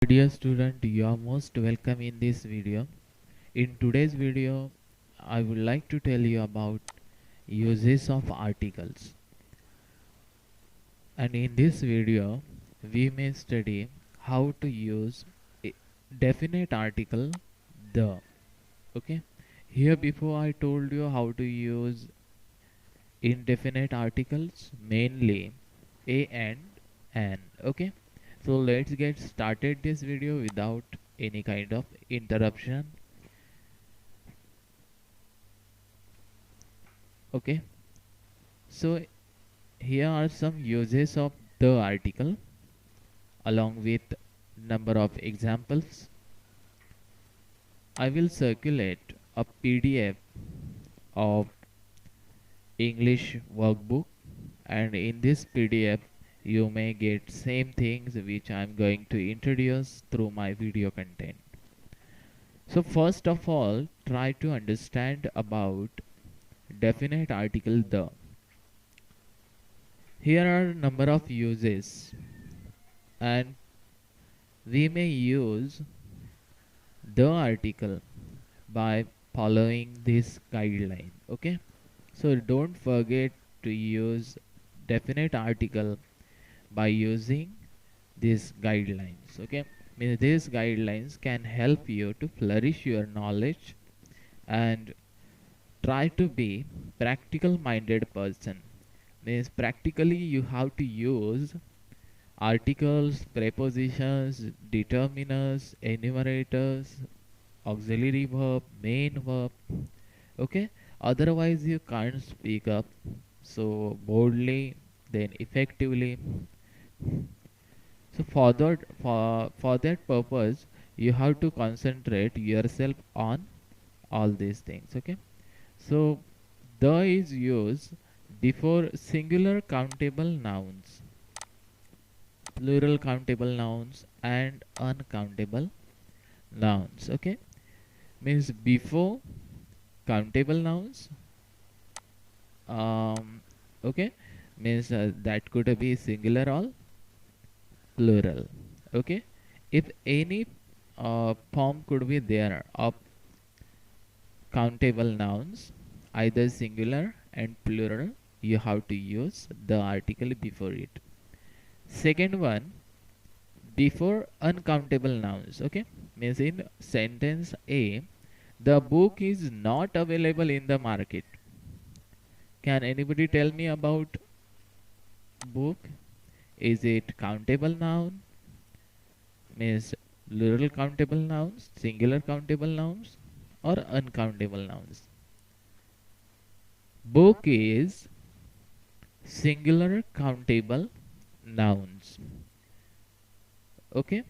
Dear student, you are most welcome in this video. In today's video, I would like to tell you about uses of articles. And in this video, we may study how to use a definite article the. Okay. Here before I told you how to use indefinite articles, mainly a and an. Okay. So let's get started this video without any kind of interruption. Okay, so here are some uses of the article along with number of examples. I will circulate a PDF of English workbook, and in this PDF you may get same things which I am going to introduce through my video content. So first of all, try to understand about definite article the. Here are number of uses, and we may use the article by following this guideline. Okay, so don't forget to use definite article by using these guidelines. Okay, means these guidelines can help you to flourish your knowledge and try to be practical minded person. Means practically you have to use articles, prepositions, determiners, enumerators, auxiliary verb, main verb. Okay, otherwise you can't speak up so boldly, then effectively. So for that purpose, you have to concentrate yourself on all these things. Okay, so the is used before singular countable nouns, plural countable nouns, and uncountable nouns. Okay, means before countable nouns. Okay, means that could be singular or plural. Okay, if any form could be there of countable nouns, either singular and plural, you have to use the article before it. Second one, before uncountable nouns. Okay, means in sentence A, the book is not available in the market. Can anybody tell me about book? Is it countable noun? Means plural countable nouns, singular countable nouns, or uncountable nouns? Book is singular countable nouns. Okay,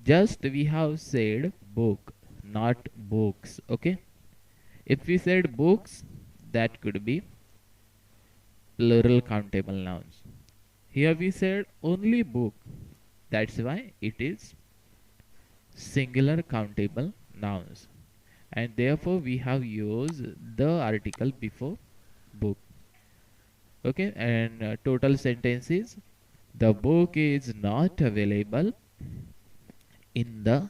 just we have said book, not books. Okay, if we said books, that could be plural countable nouns. Here we said only book, that's why it is singular countable nouns, and therefore we have used the article before book. Okay, and total sentences, the book is not available in the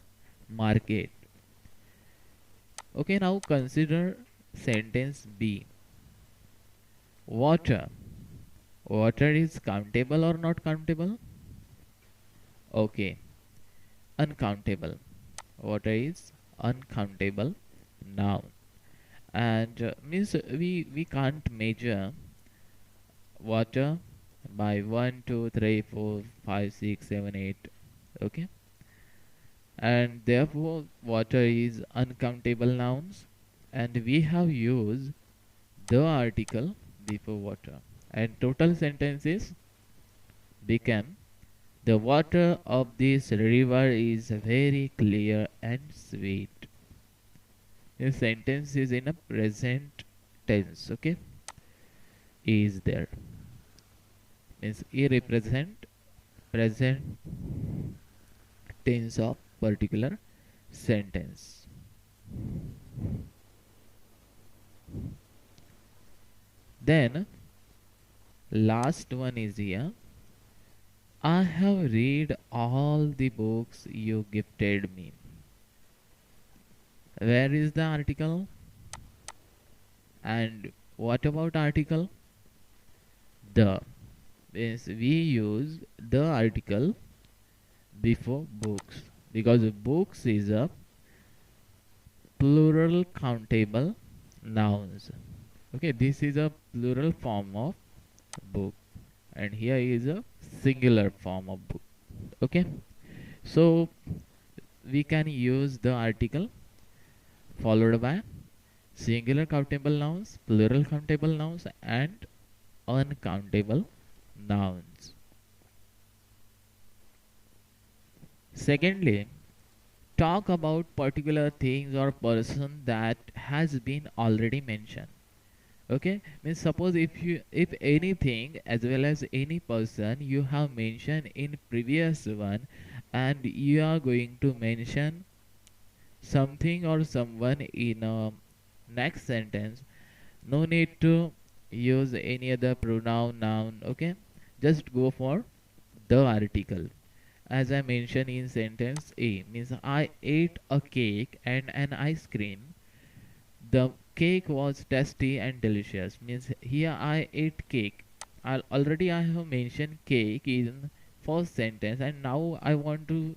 market. Okay, now consider sentence B. Water. Water is countable or not countable? Okay, uncountable. Water is uncountable noun, and means we can't measure water by 1 2 3 4 5 6 7 8. Okay, and therefore water is uncountable nouns, and we have used the article before water, and total sentences become the water of this river is very clear and sweet. The sentence is in a present tense. Okay, is there means e represent present tense of particular sentence. Then last one is here, I have read all the books you gifted me. Where is the article? And what about article? The. Means we use the article before books because books is a plural countable nouns. Okay, this is a plural form of book, and here is a singular form of book. Okay, so we can use the article followed by singular countable nouns, plural countable nouns, and uncountable nouns. Secondly, talk about particular things or person that has been already mentioned. Okay, means suppose if anything as well as any person you have mentioned in previous one, and you are going to mention something or someone in a next sentence, no need to use any other pronoun noun. Okay, just go for the article. As I mentioned in sentence A, means I ate a cake and an ice cream. The cake was tasty and delicious. Means here I ate cake. Already I have mentioned cake in first sentence, and now I want to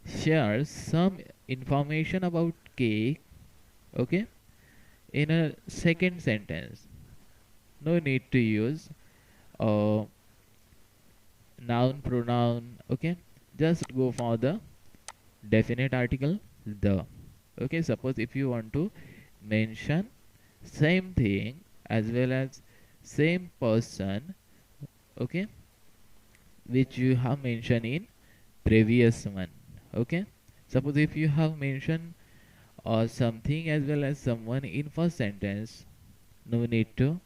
share some information about cake. Okay, in a second sentence, no need to use uh, noun pronoun. Okay, just go for the definite article the. Okay, suppose if you want to mention same thing as well as same person, okay, which you have mentioned in previous one. Okay, suppose if you have mentioned something as well as someone in first sentence, no need to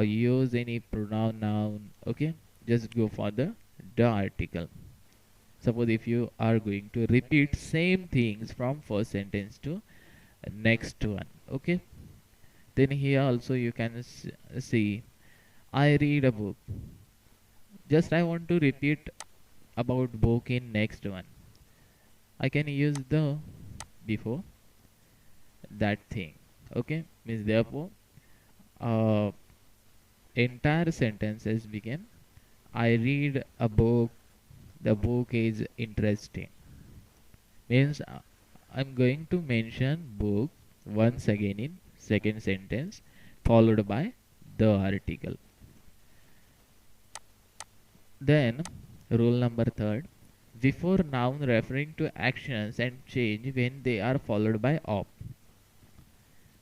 use any pronoun noun. Okay, just go for the article. Suppose if you are going to repeat same things from first sentence to next one. Okay, then here also you can see I read a book. Just I want to repeat about book in next one. I can use the before that thing. Okay, means therefore uh, entire sentences begin I read a book, the book is interesting. Means I'm going to mention book once again in second sentence followed by the article. Then rule number third, before noun referring to actions and change when they are followed by of.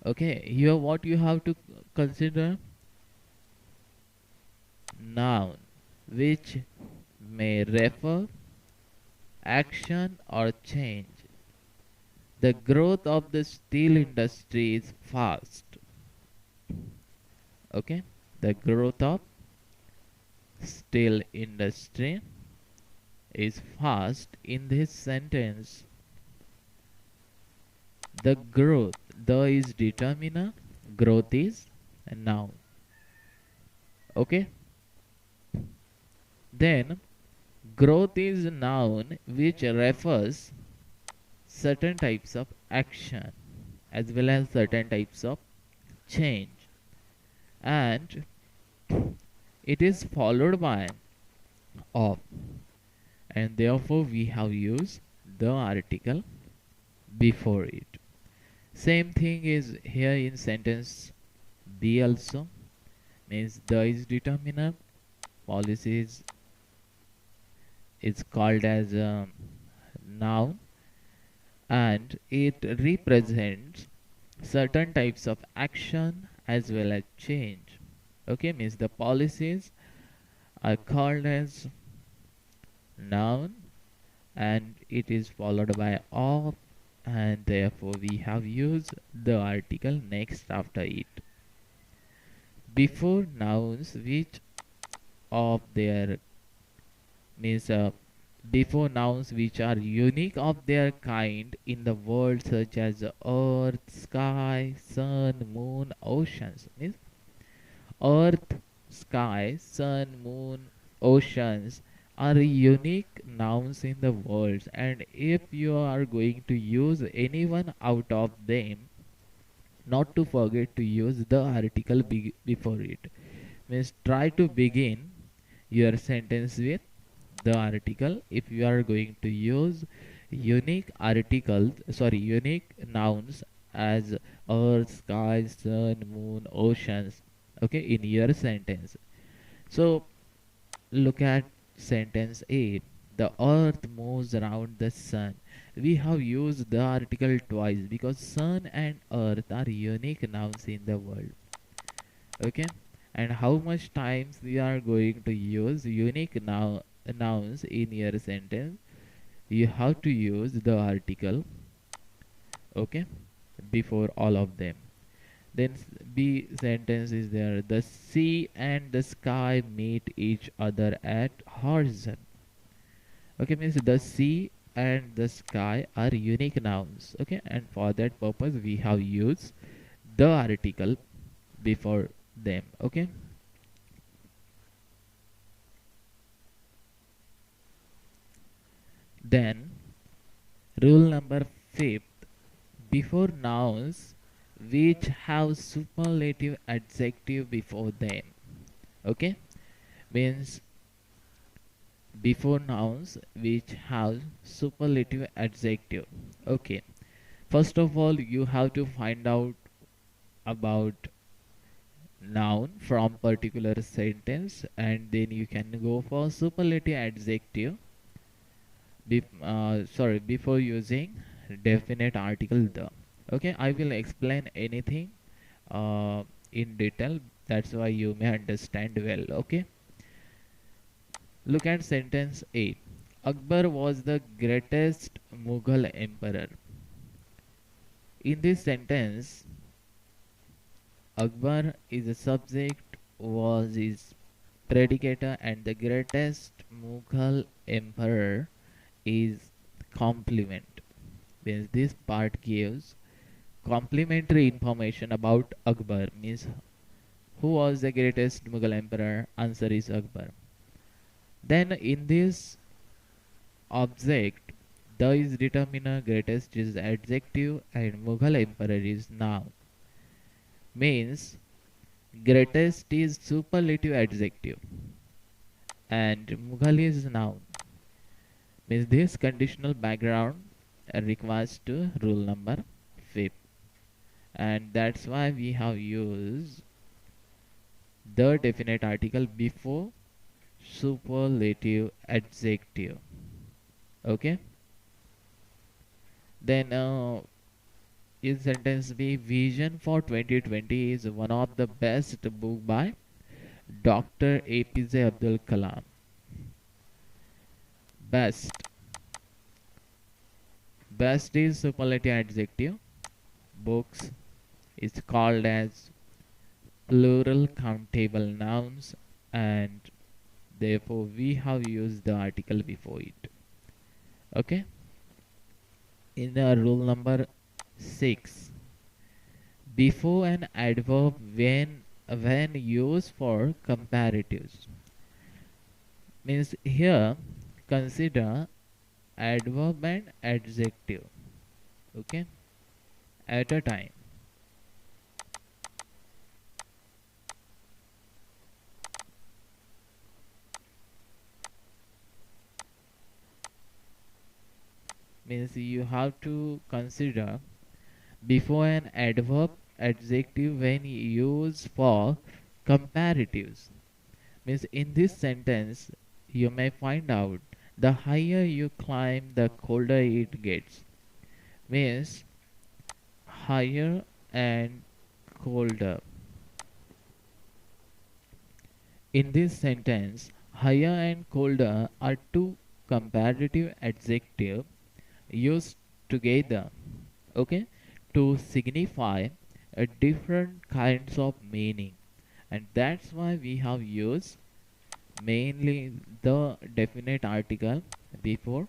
Okay, here what you have to consider, noun which may refer action or change. The growth of the steel industry is fast. Okay, the growth of steel industry is fast. In this sentence, the growth, the is determiner, growth is a noun. Okay, then growth is a noun which refers certain types of action as well as certain types of change, and it is followed by of, and therefore we have used the article before it. Same thing is here in sentence B also, means the is determiner, policies is called as a noun, and it represents certain types of action as well as change. Okay, means the policies are called as noun, and it is followed by of, and therefore we have used the article next after it. Before nouns which of their means before nouns which are unique of their kind in the world, such as earth, sky, sun, moon, oceans. Means earth, sky, sun, moon, oceans are unique nouns in the words, and if you are going to use any one out of them, not to forget to use the article before it. Means try to begin your sentence with the article if you are going to use unique nouns as earth, sky, sun, moon, oceans, okay, in your sentence. So look at sentence A. The earth moves around the sun. We have used the article twice because sun and earth are unique nouns in the world. Okay? And how much times we are going to use unique nouns in your sentence? You have to use the article, okay, before all of them. Then B sentence is there. The sea and the sky meet each other at horizon. Okay, means the sea and the sky are unique nouns. Okay, and for that purpose we have used the article before them. Okay. Then rule number fifth, before nouns which have superlative adjective before them. Okay, means before nouns which have superlative adjective. Okay, first of all you have to find out about noun from particular sentence, and then you can go for superlative adjective before using definite article the. Okay, I will explain anything uh, in detail, that's why you may understand well. Okay, look at sentence A. Akbar was the greatest Mughal emperor. In this sentence, Akbar is a subject, was is predicator, and the greatest Mughal emperor is complement. Means this part gives complementary information about Akbar. Means who was the greatest Mughal emperor? Answer is Akbar. Then in this object, the is determiner, greatest is adjective, and Mughal emperor is noun. Means greatest is superlative adjective and Mughal is noun. Means this conditional background requires to rule number 5, and that's why we have used the definite article before superlative adjective. Okay, then in sentence B, Vision for 2020 is one of the best book by Dr. APJ Abdul Kalam. Best. Best is superlative adjective. Books is called as plural countable nouns, and therefore we have used the article before it. Okay. In rule number 6, before an adverb when used for comparatives. Means here consider adverb and adjective, okay, at a time. Means you have to consider before an adverb adjective when used for comparatives. Means in this sentence you may find out the higher you climb the colder it gets. Means higher and colder. In this sentence, higher and colder are two comparative adjectives used together, okay, to signify a different kinds of meaning, and that's why we have used mainly the definite article before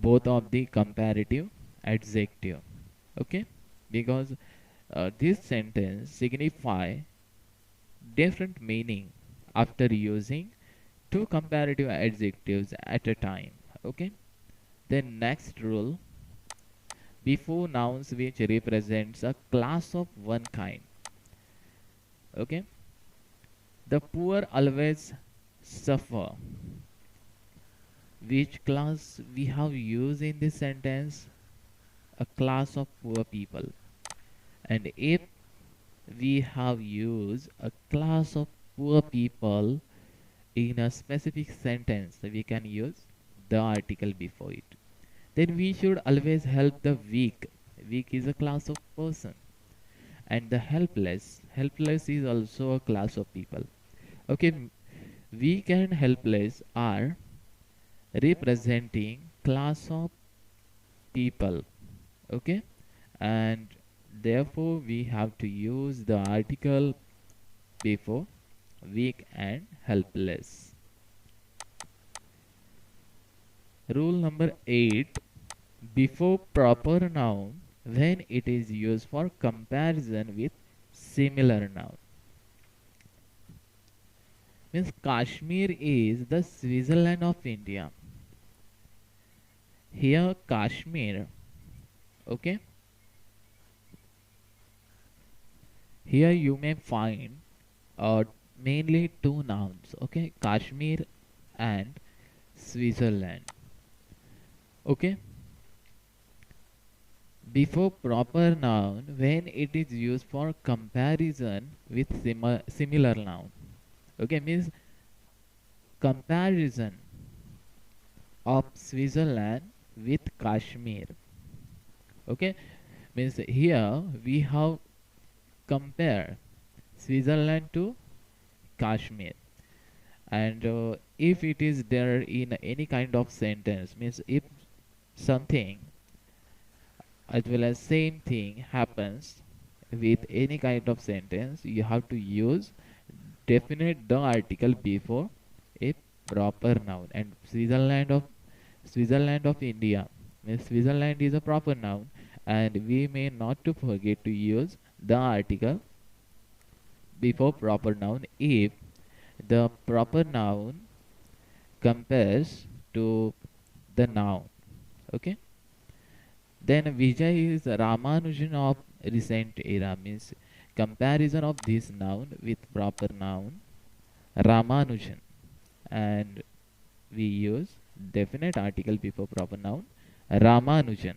both of the comparative adjective, okay, because this sentence signify different meaning after using two comparative adjectives at a time. Okay. Then next rule, before nouns which represents a class of one kind. Okay. The poor always suffer. Which class we have used in this sentence? A class of poor people. And if we have used a class of poor people in a specific sentence, we can use the article before it. Then we should always help the weak. Weak is a class of person. And the helpless. Helpless is also a class of people. Okay, weak and helpless are representing class of people. Okay, and therefore we have to use the article before weak and helpless. Rule number 8, before proper noun when it is used for comparison with similar noun. Means Kashmir is the Switzerland of India. Here Kashmir, okay, here you may find mainly two nouns, okay, Kashmir and Switzerland. Okay, before proper noun when it is used for comparison with similar noun. Okay, means comparison of Switzerland with Kashmir. Okay, means here we have compare Switzerland to Kashmir, and if it is there in any kind of sentence, means if something as well as same thing happens with any kind of sentence, you have to use definite the article before a proper noun. And Switzerland of India means Switzerland is a proper noun, and we may not to forget to use the article before proper noun if the proper noun compares to the noun. Okay, then Vijay is Ramanujan of recent era, means comparison of this noun with proper noun Ramanujan, and we use definite article before proper noun Ramanujan.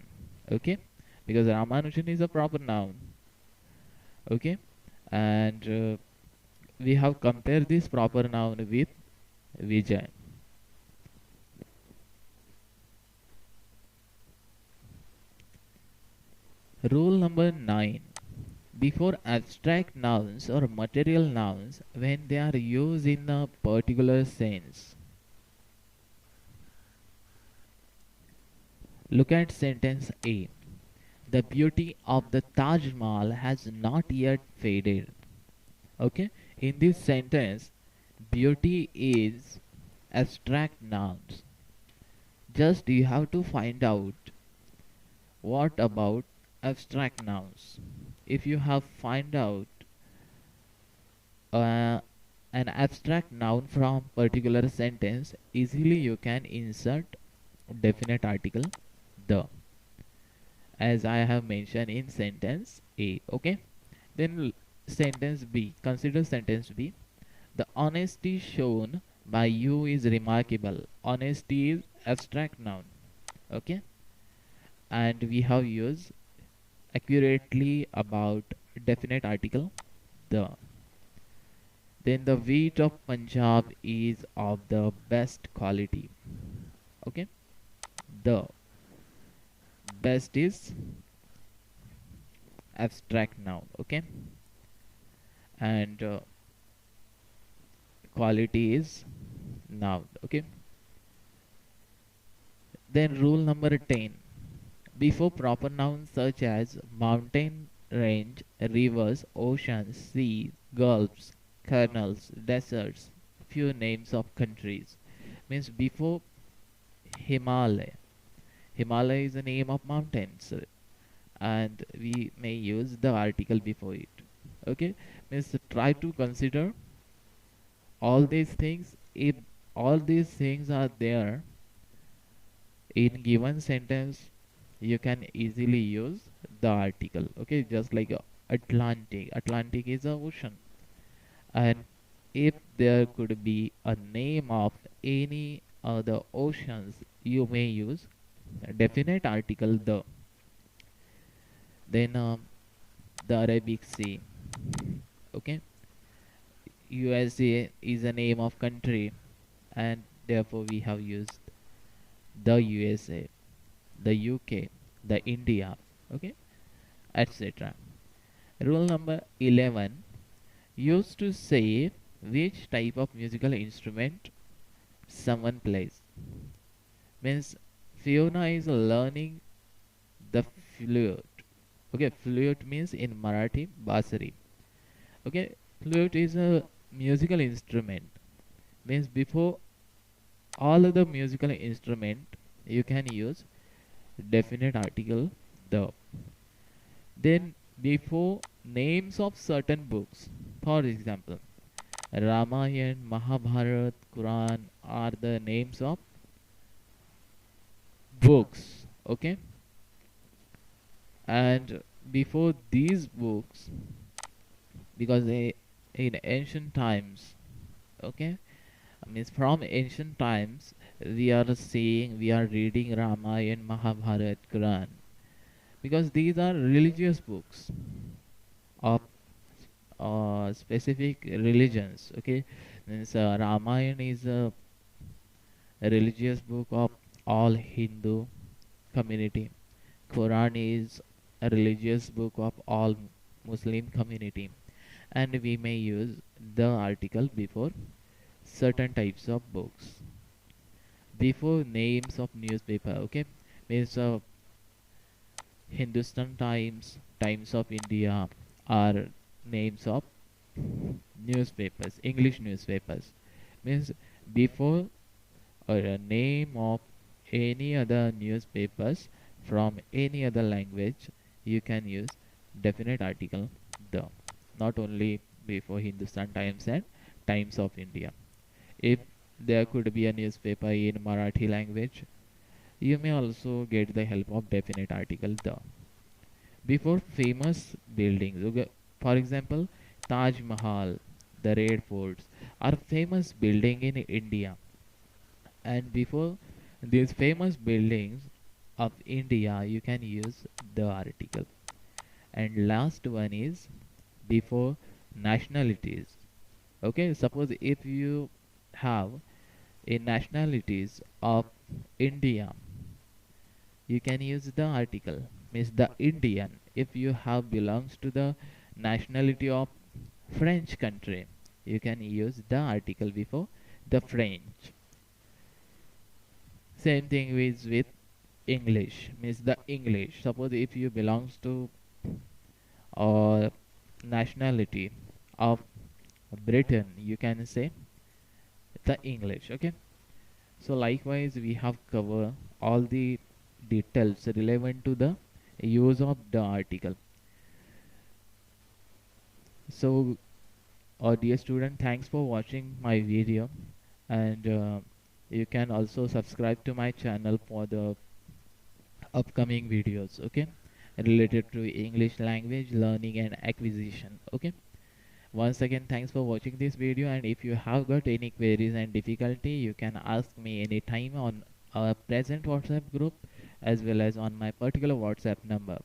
Okay, because Ramanujan is a proper noun. Okay, and we have compared this proper noun with Vijay. Rule number 9, before abstract nouns or material nouns when they are used in a particular sense. Look at sentence A. The beauty of the Taj Mahal has not yet faded. Okay, in this sentence, beauty is abstract nouns. Just you have to find out what about abstract nouns. If you have find out uh, an abstract noun from particular sentence, easily you can insert definite article the, as I have mentioned in sentence A. Okay, then sentence B, consider sentence B. The honesty shown by you is remarkable. Honesty is abstract noun. Okay, and we have used accurately about definite article the. Then the wheat of Punjab is of the best quality. Okay, the best is abstract noun. Okay, and quality is noun. Okay, then rule number 10, before proper nouns such as mountain range, rivers, oceans, seas, gulfs, canals, deserts, few names of countries, means before Himalaya. Himalaya is the name of mountains, and we may use the article before it. Okay, means try to consider all these things. If all these things are there in given sentence, you can easily use the article. Okay, just like Atlantic is a ocean, and if there could be a name of any other oceans, you may use a definite article the. Then the Arabic Sea. Okay, USA is a name of country, and therefore we have used the USA, the UK, the India, okay, etc. Rule number 11, used to say which type of musical instrument someone plays. Means Fiona is learning the flute. Okay, flute means in Marathi basari. Okay, flute is a musical instrument. Means before all other musical instrument, you can use definite article the. Then before names of certain books, for example, Ramayana, Mahabharat, Quran are the names of books. Okay, and before these books, because they in ancient times, okay, means from ancient times, we are reading Ramayana, Mahabharat, Quran, because these are religious books of specific religions. Okay, means Ramayana is a religious book of all Hindu community. Quran is a religious book of all Muslim community, and we may use the article before certain types of books. Before names of newspaper, okay, means Hindustan Times, Times of India are names of newspapers, English newspapers. Means before or a name of any other newspapers from any other language, you can use definite article the. Not only before Hindustan Times and Times of India. If there could be a newspaper in Marathi language, you may also get the help of definite article the. Before famous buildings, okay, for example, Taj Mahal, the Red Forts are famous building in India, and before these famous buildings of India, you can use the article. And last one is before nationalities. Okay, suppose if you have a nationalities of India, you can use the article, means the Indian. If you have belongs to the nationality of French country, you can use the article before the French. Same thing with English, means the English. Suppose if you belongs to or nationality of Britain, you can say the English. Okay, so likewise we have covered all the details relevant to the use of the article. So dear student, thanks for watching my video, and you can also subscribe to my channel for the upcoming videos, okay, related to English language learning and acquisition. Okay, once again, thanks for watching this video, and if you have got any queries and difficulty, you can ask me anytime on our present WhatsApp group as well as on my particular WhatsApp number.